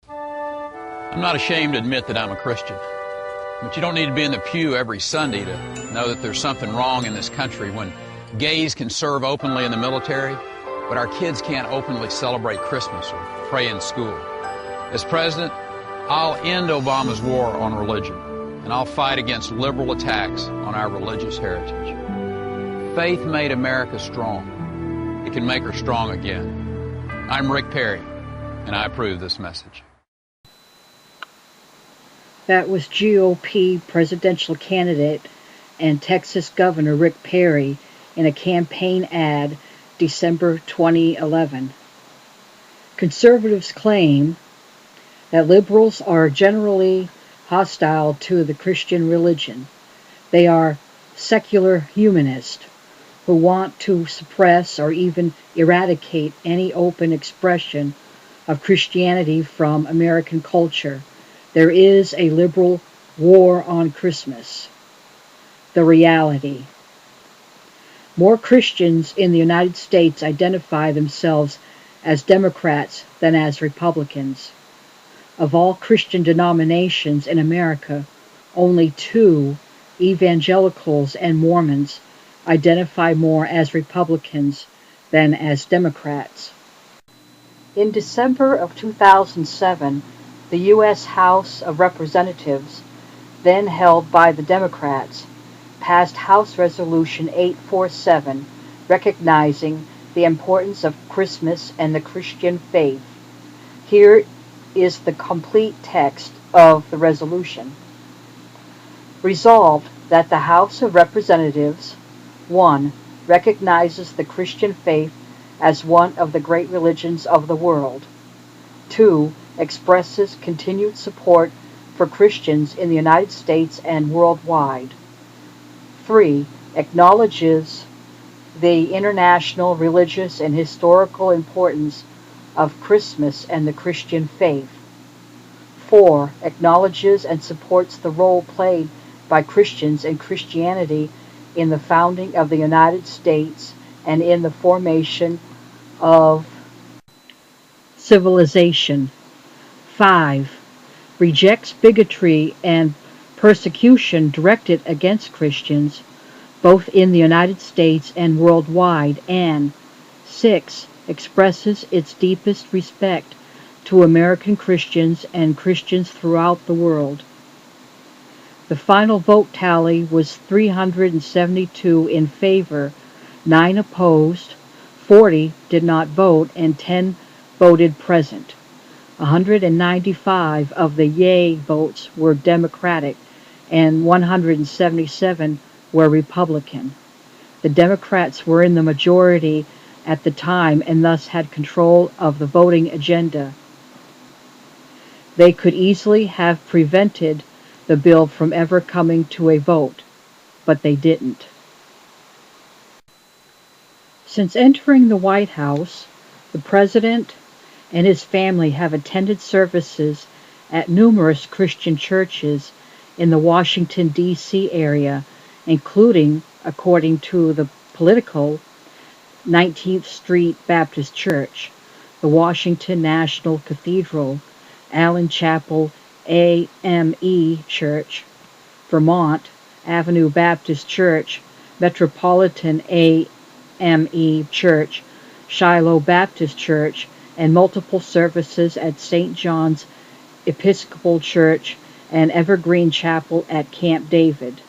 I'm not ashamed to admit that I'm a Christian, but you don't need to be in the pew every Sunday to know that there's something wrong in this country when gays can serve openly in the military, but our kids can't openly celebrate Christmas or pray in school. As president, I'll end Obama's war on religion, and I'll fight against liberal attacks on our religious heritage. Faith made America strong. It can make her strong again. I'm Rick Perry, and I approve this message. That was GOP presidential candidate and Texas Governor Rick Perry in a campaign ad December 2011. Conservatives claim that liberals are generally hostile to the Christian religion. They are secular humanists who want to suppress or even eradicate any open expression of Christianity from American culture. There is a liberal war on Christmas. The reality. More Christians in the United States identify themselves as Democrats than as Republicans. Of all Christian denominations in America, only 2, evangelicals and Mormons, identify more as Republicans than as Democrats. In December of 2007, the U.S. House of Representatives, then held by the Democrats, passed House Resolution 847, recognizing the importance of Christmas and the Christian faith. Here is the complete text of the resolution. Resolved that the House of Representatives, 1. Recognizes the Christian faith as one of the great religions of the world. 2. Expresses continued support for Christians in the United States and worldwide. 3. Acknowledges the international, religious, and historical importance of Christmas and the Christian faith. 4. Acknowledges and supports the role played by Christians and Christianity in the founding of the United States and in the formation of civilization. 5. Rejects bigotry and persecution directed against Christians, both in the United States and worldwide. And 6. Expresses its deepest respect to American Christians and Christians throughout the world. The final vote tally was 372 in favor, 9 opposed, 40 did not vote, and 10 voted present. 195 of the yea votes were Democratic, and 177 were Republican. The Democrats were in the majority at the time and thus had control of the voting agenda. They could easily have prevented the bill from ever coming to a vote, but they didn't. Since entering the White House, the President and his family have attended services at numerous Christian churches in the Washington, D.C. area, including, according to the Politico, 19th Street Baptist Church, the Washington National Cathedral, Allen Chapel AME Church, Vermont Avenue Baptist Church, Metropolitan AME Church, Shiloh Baptist Church, and multiple services at St. John's Episcopal Church and Evergreen Chapel at Camp David.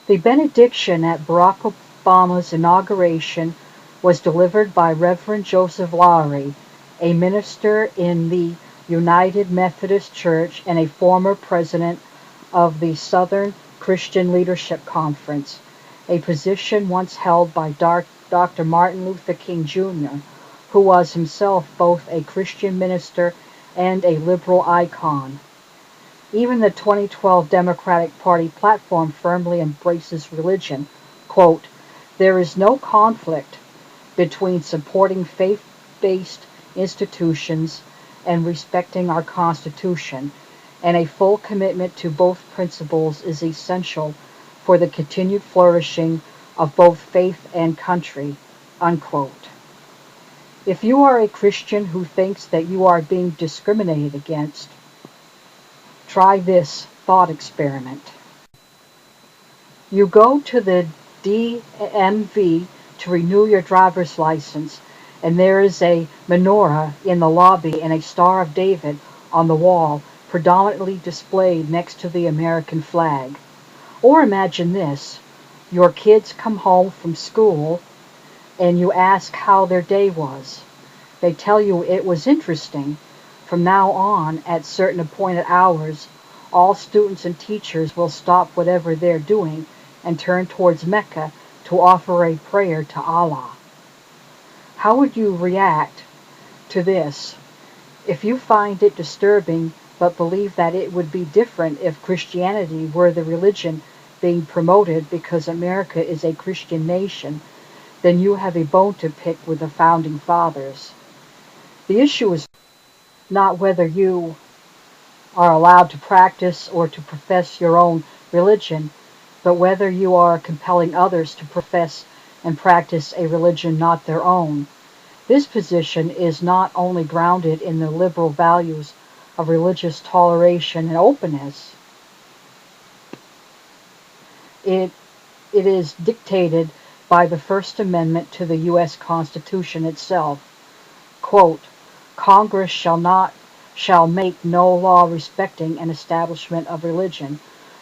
The benediction at Barack Obama's inauguration was delivered by Reverend Joseph Lowry, a minister in the United Methodist Church and a former president of the Southern Christian Leadership Conference, a position once held by Dr. Martin Luther King Jr., who was himself both a Christian minister and a liberal icon. Even the 2012 Democratic Party platform firmly embraces religion. Quote, "There is no conflict between supporting faith-based institutions and respecting our Constitution, and a full commitment to both principles is essential for the continued flourishing of both faith and country," unquote. If you are a Christian who thinks that you are being discriminated against, try this thought experiment. You go to the DMV to renew your driver's license, and there is a menorah in the lobby and a Star of David on the wall, predominantly displayed next to the American flag. Or imagine this: your kids come home from school and you ask how their day was. They tell you it was interesting. From now on, at certain appointed hours, all students and teachers will stop whatever they're doing and turn towards Mecca to offer a prayer to Allah. How would you react to this? If you find it disturbing but believe that it would be different if Christianity were the religion being promoted because America is a Christian nation, then you have a bone to pick with the Founding Fathers. The issue is not whether you are allowed to practice or to profess your own religion, but whether you are compelling others to profess and practice a religion not their own. This position is not only grounded in the liberal values of religious toleration and openness, it is dictated by the First Amendment to the U.S. Constitution itself. Quote, Congress shall make no law respecting an establishment of religion,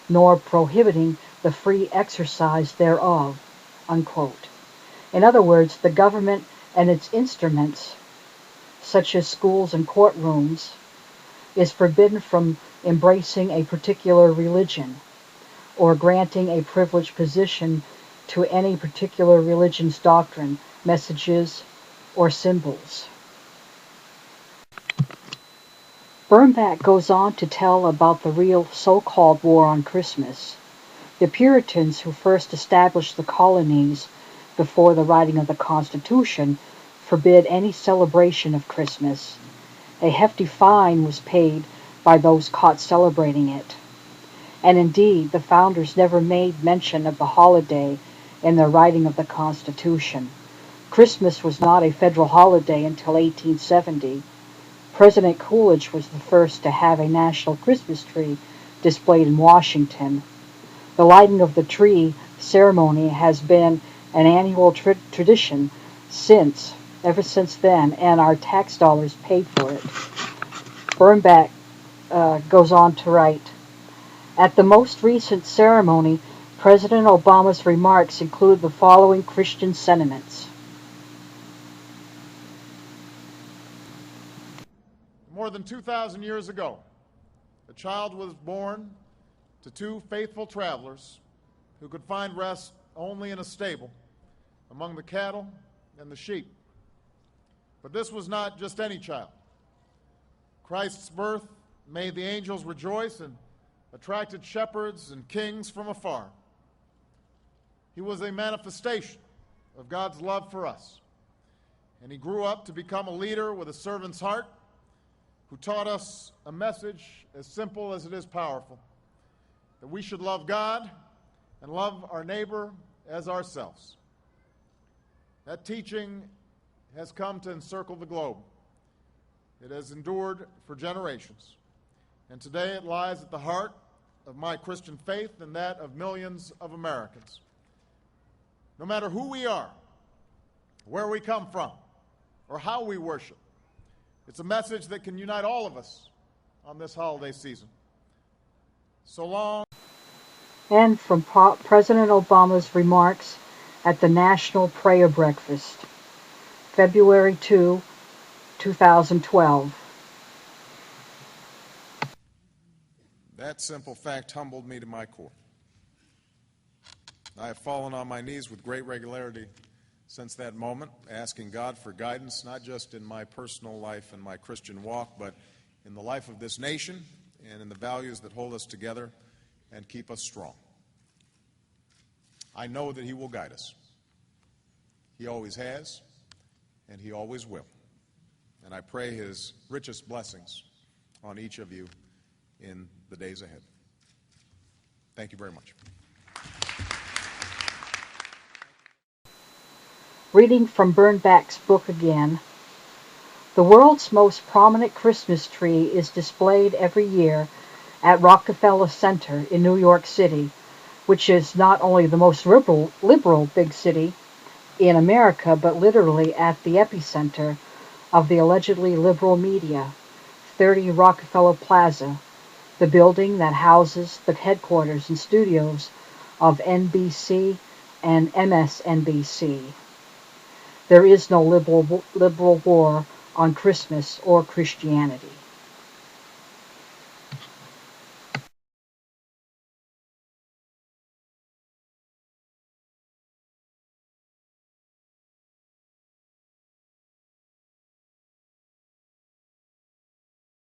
nor prohibiting the free exercise thereof. Unquote. In other words, the government and its instruments, such as schools and courtrooms, is forbidden from embracing a particular religion or granting a privileged position to any particular religion's doctrine, messages, or symbols. Bernbach goes on to tell about the real so-called war on Christmas. The Puritans who first established the colonies before the writing of the Constitution forbid any celebration of Christmas. A hefty fine was paid by those caught celebrating it. And indeed, the founders never made mention of the holiday in their writing of the Constitution. Christmas was not a federal holiday until 1870. President Coolidge was the first to have a national Christmas tree displayed in Washington. The lighting of the tree ceremony has been an annual tradition ever since then, and our tax dollars paid for it. Bernbach goes on to write, at the most recent ceremony, President Obama's remarks include the following Christian sentiments. More than 2,000 years ago, a child was born to two faithful travelers who could find rest only in a stable among the cattle and the sheep. But this was not just any child. Christ's birth made the angels rejoice and attracted shepherds and kings from afar. He was a manifestation of God's love for us, and he grew up to become a leader with a servant's heart who taught us a message as simple as it is powerful, that we should love God and love our neighbor as ourselves. That teaching has come to encircle the globe. It has endured for generations, and today it lies at the heart of my Christian faith and that of millions of Americans. No matter who we are, where we come from, or how we worship, it's a message that can unite all of us on this holiday season. So long. And from President Obama's remarks at the National Prayer Breakfast, February 2, 2012. That simple fact humbled me to my core. I have fallen on my knees with great regularity since that moment, asking God for guidance, not just in my personal life and my Christian walk, but in the life of this nation and in the values that hold us together and keep us strong. I know that he will guide us. He always has, and he always will. And I pray his richest blessings on each of you in the days ahead. Thank you very much. Reading from Bernbach's book again, The world's most prominent Christmas tree is displayed every year at Rockefeller Center in New York City, which is not only the most liberal big city in America, but literally at the epicenter of the allegedly liberal media, 30 Rockefeller Plaza, the building that houses the headquarters and studios of NBC and MSNBC. There is no liberal war on Christmas or Christianity.